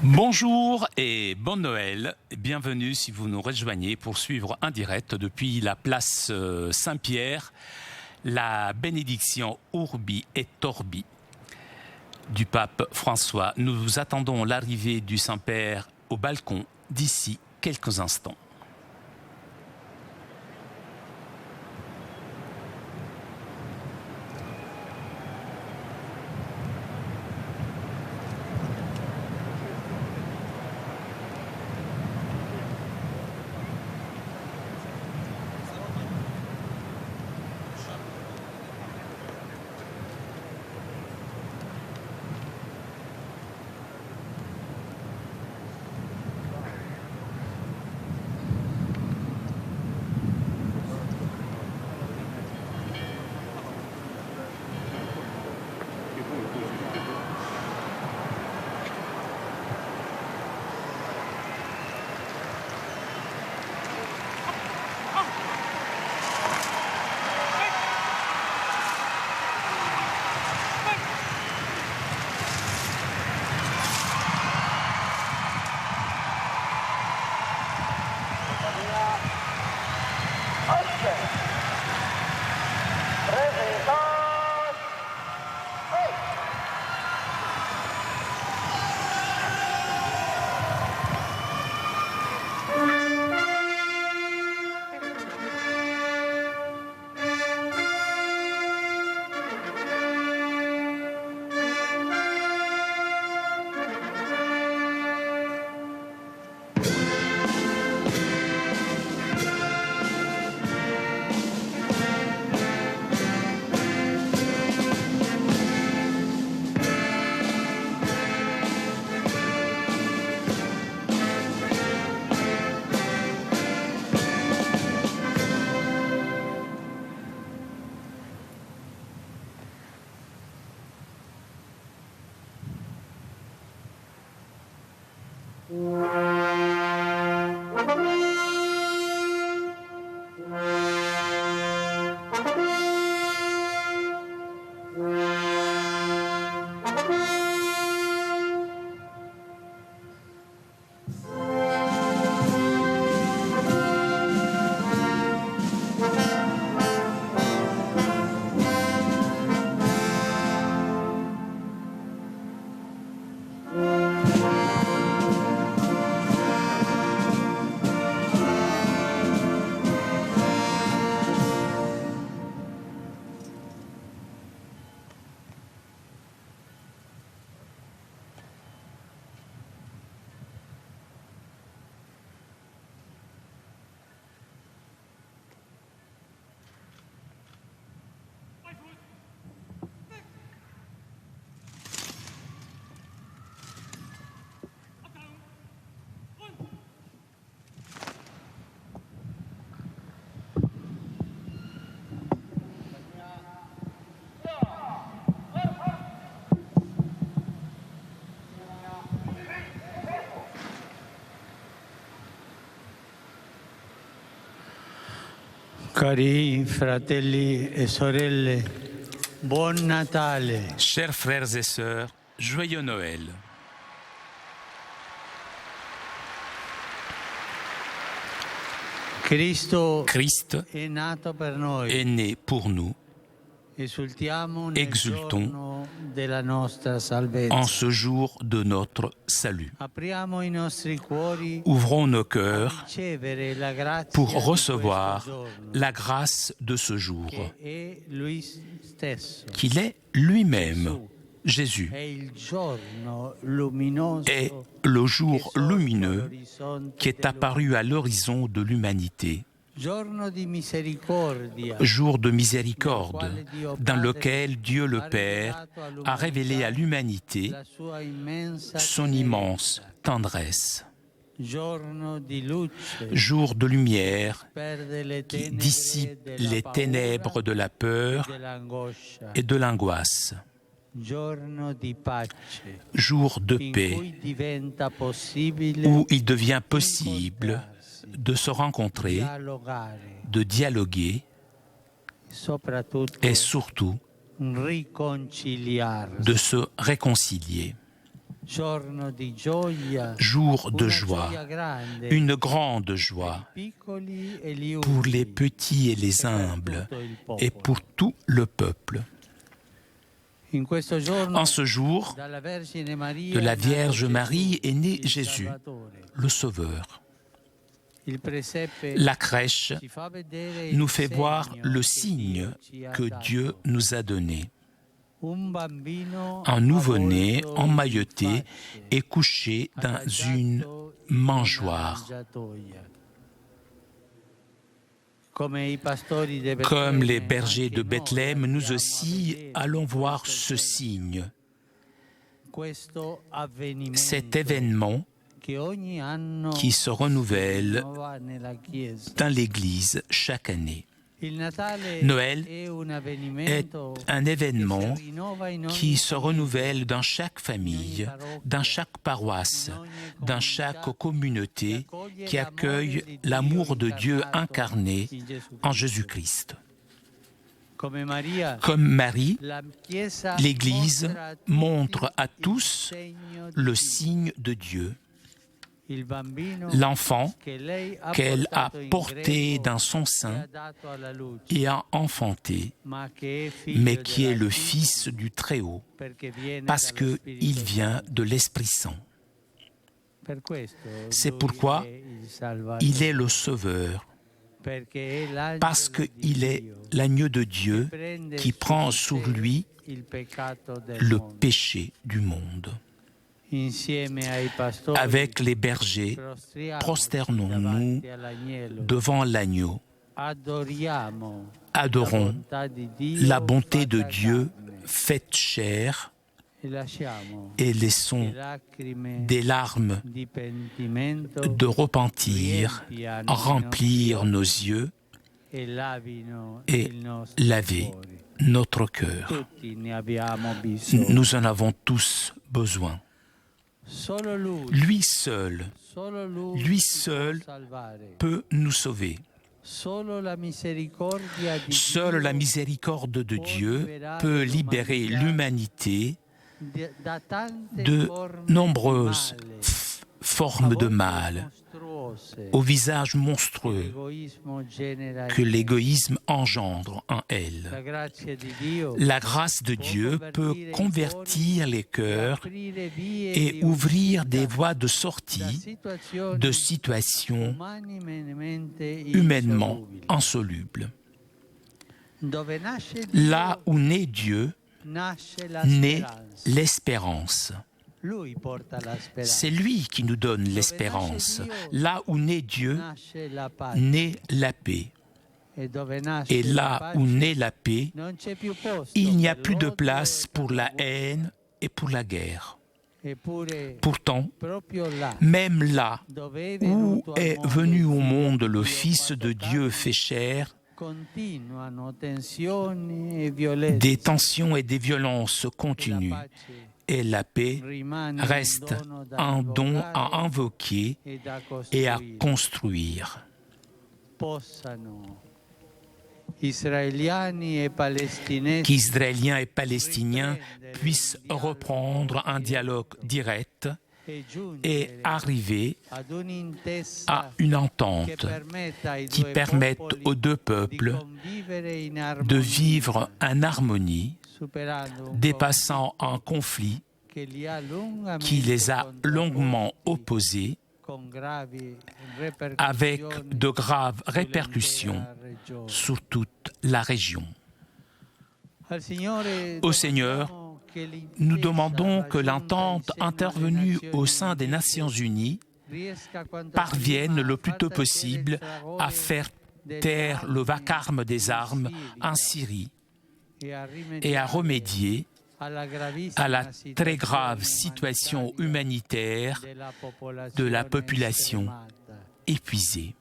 Bonjour et bonne Noël. Bienvenue si vous nous rejoignez pour suivre en direct depuis la place Saint-Pierre la bénédiction Urbi et Orbi du pape François. Nous attendons l'arrivée du Saint-Père au balcon d'ici quelques instants. Cari fratelli e sorelle, buon Natale. Chers frères et sœurs, joyeux Noël. Christ è nato per noi. est né pour nous. Exultons en ce jour de notre salut. Ouvrons nos cœurs pour recevoir la grâce de ce jour, qu'il est lui-même, Jésus, est le jour lumineux qui est apparu à l'horizon de l'humanité. Jour de miséricorde, dans lequel Dieu le Père a révélé à l'humanité son immense tendresse. Jour de lumière qui dissipe les ténèbres de la peur et de l'angoisse. Jour de paix, où il devient possible de se rencontrer, de dialoguer et surtout de se réconcilier. jour de joie, une grande joie pour les petits et les humbles et pour tout le peuple. En ce jour, de la Vierge Marie est né Jésus, le Sauveur. La crèche nous fait voir le signe que Dieu nous a donné. Un nouveau-né emmailloté est couché dans une mangeoire. Comme les bergers de Bethléem, nous aussi allons voir ce signe. Cet événement qui se renouvelle dans l'Église chaque année. Noël est un événement qui se renouvelle dans chaque famille, dans chaque paroisse, dans chaque communauté qui accueille l'amour de Dieu incarné en Jésus-Christ. Comme Marie, l'Église montre à tous le signe de Dieu. L'enfant qu'elle a porté dans son sein et a enfanté, mais qui est le Fils du Très-Haut, parce qu'il vient de l'Esprit Saint. C'est pourquoi il est le Sauveur, parce qu'il est l'agneau de Dieu qui prend sur lui le péché du monde. Avec les bergers, prosternons-nous devant l'agneau. Adorons la bonté de Dieu faite chair et laissons des larmes de repentir remplir nos yeux et laver notre cœur. Nous en avons tous besoin. Lui seul peut nous sauver. Seule la miséricorde de Dieu peut libérer l'humanité de nombreuses formes de mal, au visage monstrueux que l'égoïsme engendre en elle. La grâce de Dieu peut convertir les cœurs et ouvrir des voies de sortie de situations humainement insolubles. Là où naît Dieu, naît l'espérance. C'est lui qui nous donne l'espérance. Là où naît Dieu, naît la paix. Et là où naît la paix, il n'y a plus de place pour la haine et pour la guerre. Pourtant, même là où est venu au monde le Fils de Dieu fait chair, des tensions et des violences continuent. Et la paix reste un don à invoquer et à construire. Qu'Israéliens et Palestiniens puissent reprendre un dialogue direct et arriver à une entente qui permette aux deux peuples de vivre en harmonie, dépassant un conflit qui les a longuement opposés, avec de graves répercussions sur toute la région. Au Seigneur, nous demandons que l'entente intervenue au sein des Nations Unies parvienne le plus tôt possible à faire taire le vacarme des armes en Syrie et à remédier à la très grave situation humanitaire de la population épuisée.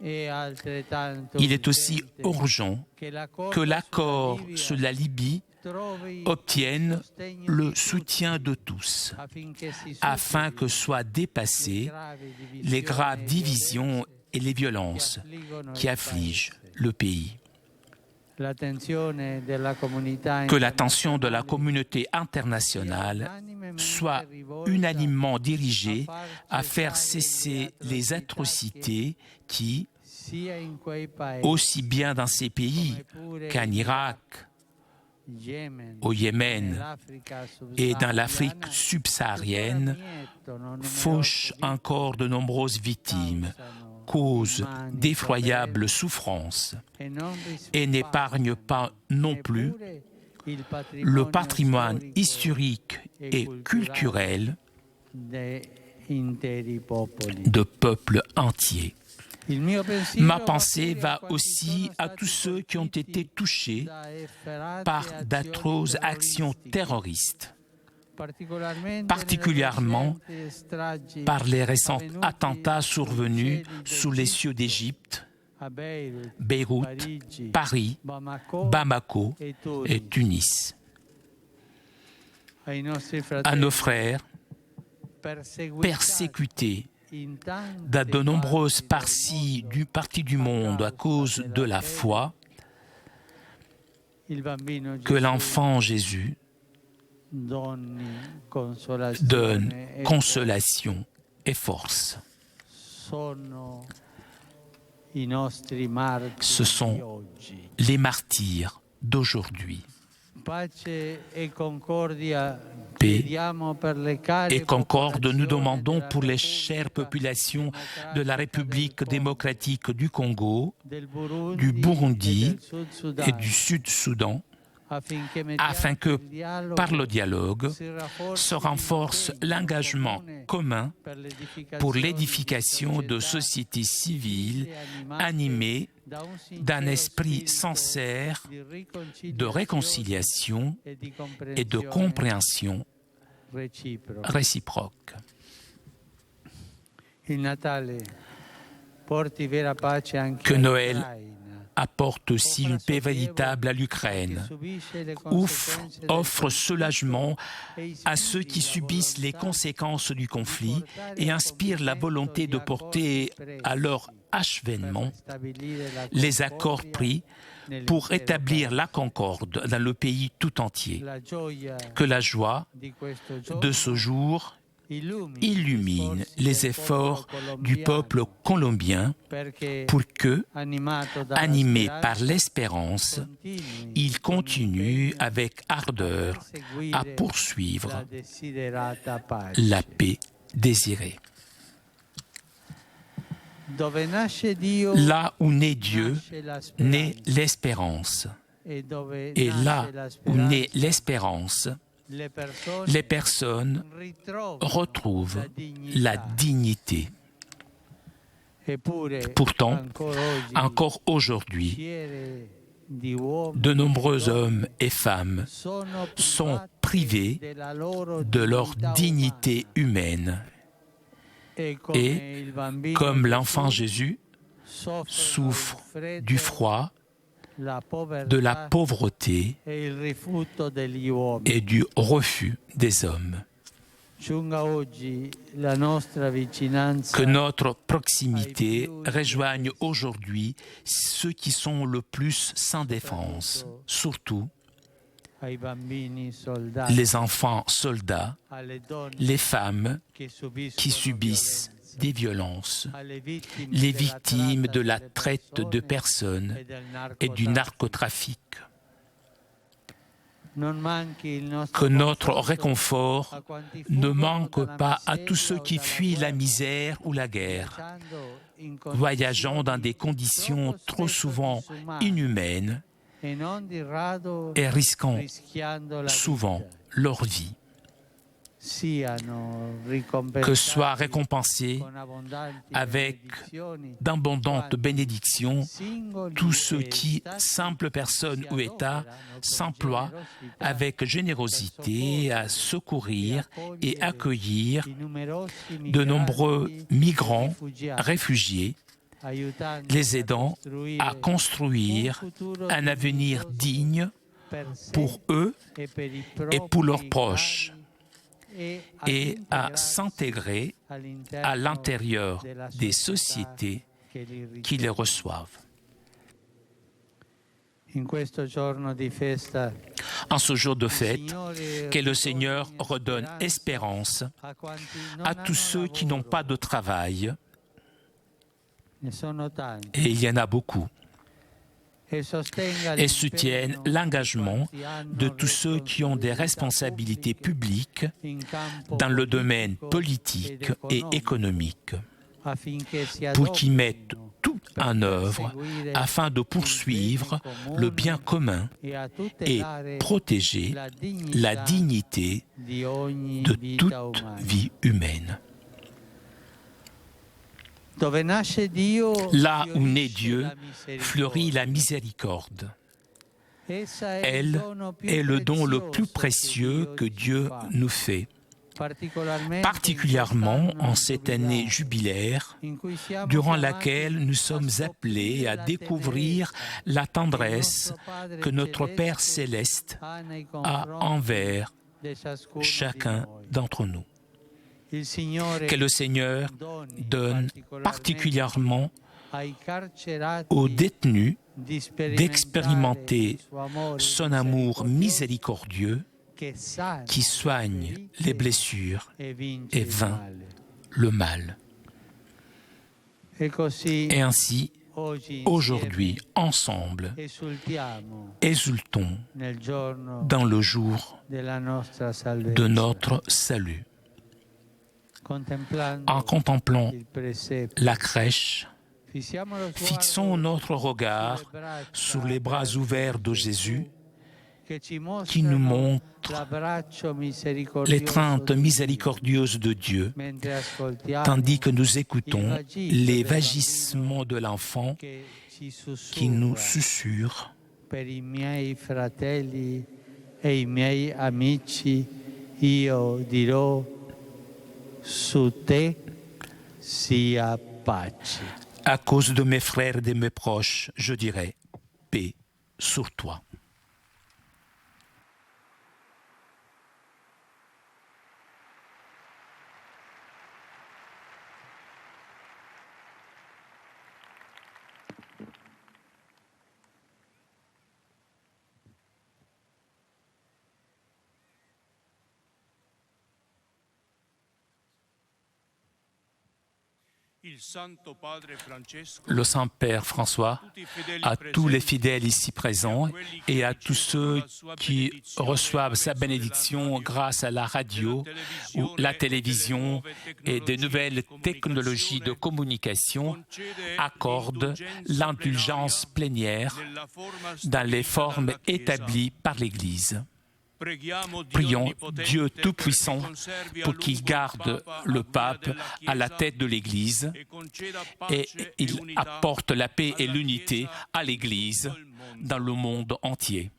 Il est aussi urgent que l'accord sur la Libye obtienne le soutien de tous, afin que soient dépassées les graves divisions et les violences qui affligent le pays. Que l'attention de la communauté internationale soit unanimement dirigée à faire cesser les atrocités qui, aussi bien dans ces pays qu'en Irak, au Yémen et dans l'Afrique subsaharienne, fauchent encore de nombreuses victimes, causent d'effroyables souffrances et n'épargnent pas non plus le patrimoine historique et culturel de peuples entiers. Ma pensée va aussi à tous ceux qui ont été touchés par d'atroces actions terroristes, particulièrement par les récents attentats survenus sous les cieux d'Égypte, Beyrouth, Paris, Bamako et Tunis. À nos frères persécutés dans de nombreuses parties du monde à cause de la foi, que l'enfant Jésus donne consolation et force. Ce sont les martyrs d'aujourd'hui. Paix et concorde, nous demandons pour les chères populations de la République démocratique du Congo, du Burundi et du Sud-Soudan, afin que, par le dialogue, se renforce l'engagement commun pour l'édification de sociétés civiles animées d'un esprit sincère de réconciliation et de compréhension réciproque. Que Noël apporte aussi une paix véritable à l'Ukraine, offre soulagement à ceux qui subissent les conséquences du conflit et inspire la volonté de porter à leur achèvement les accords pris pour établir la concorde dans le pays tout entier. Que la joie de ce jour illumine les efforts du peuple colombien pour que, animé par l'espérance, il continue avec ardeur à poursuivre la paix désirée. Là où naît Dieu, naît l'espérance. Et là où naît l'espérance, les personnes retrouvent la dignité. Pourtant, encore aujourd'hui, de nombreux hommes et femmes sont privés de leur dignité humaine. Et, comme l'enfant Jésus, souffre du froid, de la pauvreté et du refus des hommes. Que notre proximité rejoigne aujourd'hui ceux qui sont le plus sans défense, surtout les enfants soldats, les femmes qui subissent des violences, les victimes de la traite de personnes et du narcotrafic. Que notre réconfort ne manque pas à tous ceux qui fuient la misère ou la guerre, voyageant dans des conditions trop souvent inhumaines et risquant souvent leur vie. Que soient récompensés avec d'abondantes bénédictions tous ceux qui, simples personnes ou États, s'emploient avec générosité à secourir et accueillir de nombreux migrants, réfugiés, les aidant à construire un avenir digne pour eux et pour leurs proches, et à s'intégrer à l'intérieur des sociétés qui les reçoivent. En ce jour de fête, que le Seigneur redonne espérance à tous ceux qui n'ont pas de travail, et il y en a beaucoup, et soutienne l'engagement de tous ceux qui ont des responsabilités publiques dans le domaine politique et économique, pour qu'ils mettent tout en œuvre afin de poursuivre le bien commun et protéger la dignité de toute vie humaine. Là où naît Dieu, fleurit la miséricorde. Elle est le don le plus précieux que Dieu nous fait, particulièrement en cette année jubilaire, durant laquelle nous sommes appelés à découvrir la tendresse que notre Père céleste a envers chacun d'entre nous. Que le Seigneur donne particulièrement aux détenus d'expérimenter son amour miséricordieux qui soigne les blessures et vainc le mal. Et ainsi, aujourd'hui, ensemble, exultons dans le jour de notre salut. En contemplant la crèche, fixons notre regard sur les bras ouverts de Jésus qui nous montre l'étreinte miséricordieuse de Dieu, tandis que nous écoutons les vagissements de l'enfant qui nous susurre: Per i miei fratelli e i miei amici io dirò su te sia pace. À cause de mes frères et de mes proches, je dirai paix sur toi. Le Saint-Père François, à tous les fidèles ici présents et à tous ceux qui reçoivent sa bénédiction grâce à la radio ou la télévision et des nouvelles technologies de communication, accorde l'indulgence plénière dans les formes établies par l'Église. Prions Dieu Tout-Puissant pour qu'il garde le pape à la tête de l'Église et il apporte la paix et l'unité à l'Église dans le monde entier.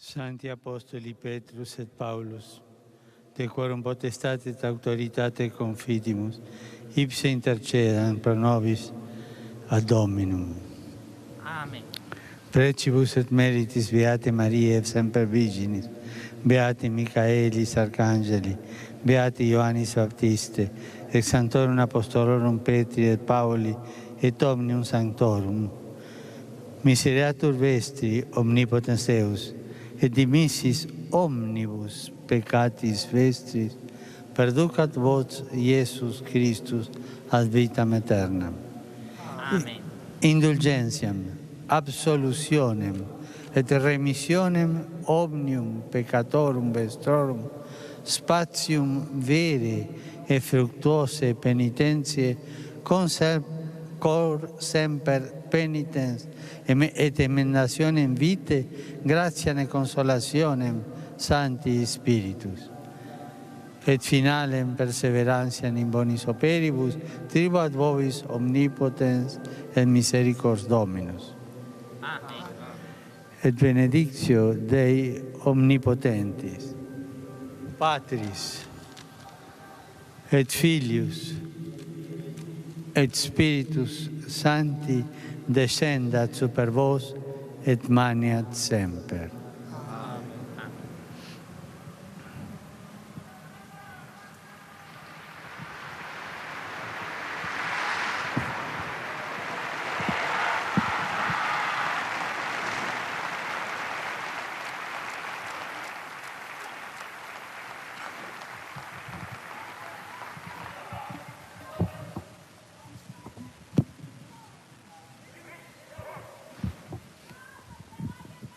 Santi Apostoli Petrus et Paulus, de quorum potestate et autoritate confidimus, ipse intercedant pro nobis ad Dominum. Amen. Precibus et meritis Beate Mariae semper Virginis, Beati Michaelis Arcangeli, Beati Ioannis Baptiste, ex Sanctorum Apostolorum Petri et Pauli, et Omnium Sanctorum. Misereatur vestri omnipotens Deus, et dimissis omnibus peccatis vestris, perducat vos Iesus Christus ad vitam aeternam. Amen. Indulgentiam, absolutionem, et remissionem omnium peccatorum vestrorum, spatium vere e fructuose penitentiae, cor semper penitens, et emendationem vitae, gratiam et consolationem Sancti Spiritus. Et finalem perseverantiam in bonis operibus, tribuat vobis omnipotens et misericors Dominus. Amen. Et benedictio Dei omnipotentis, Patris et Filius et Spiritus Sancti descendat super vos et maniat semper.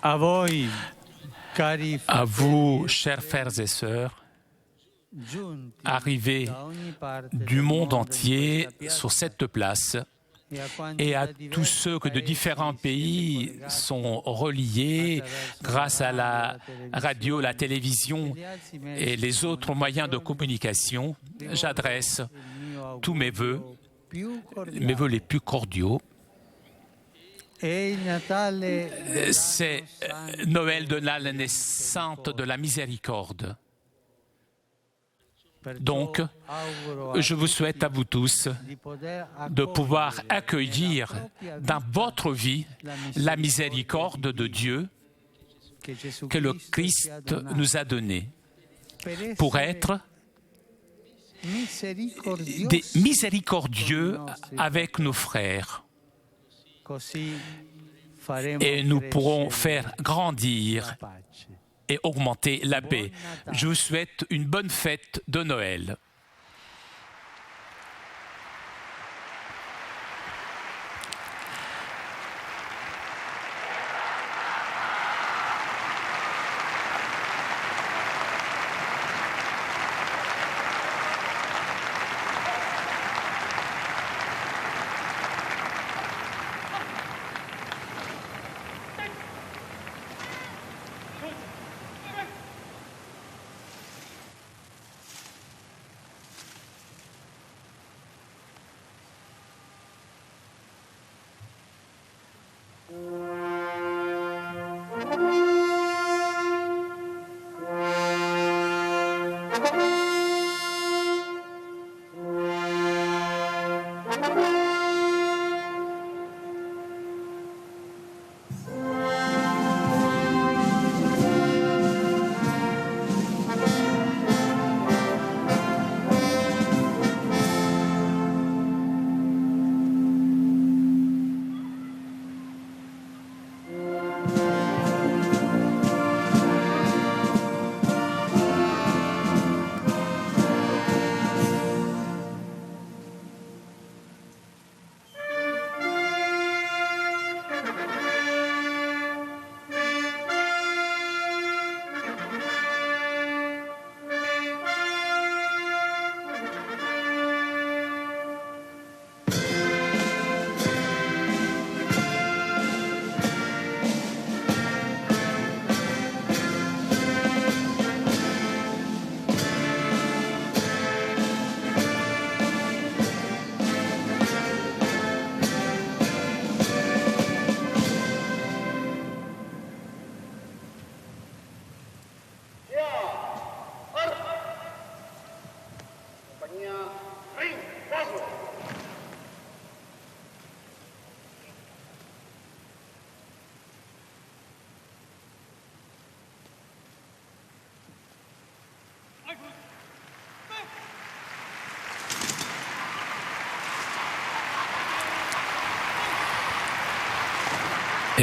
A voi, cari À vous, chers frères et sœurs, giunti arrivés da ogni parte du del monde mondo in entier questa piazza, sur cette place e a quanti et à da diversi tous ceux que de paesi différents pays siete sont reliés grâce à la radio, la télévision et les autres moyens de communication, j'adresse tous mes vœux les plus cordiaux. C'est Noël de la naissante de la miséricorde. Donc, je vous souhaite à vous tous de pouvoir accueillir dans votre vie la miséricorde de Dieu que le Christ nous a donnée pour être des miséricordieux avec nos frères. Et nous pourrons faire grandir et augmenter la paix. Je vous souhaite une bonne fête de Noël.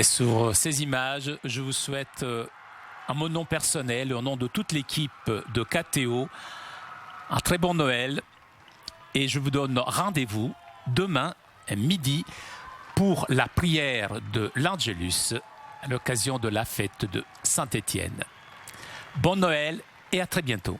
Et sur ces images, je vous souhaite, à mon nom personnel et au nom de toute l'équipe de KTO, un très bon Noël. Et je vous donne rendez-vous demain midi pour la prière de l'Angelus à l'occasion de la fête de Saint-Étienne. Bon Noël et à très bientôt.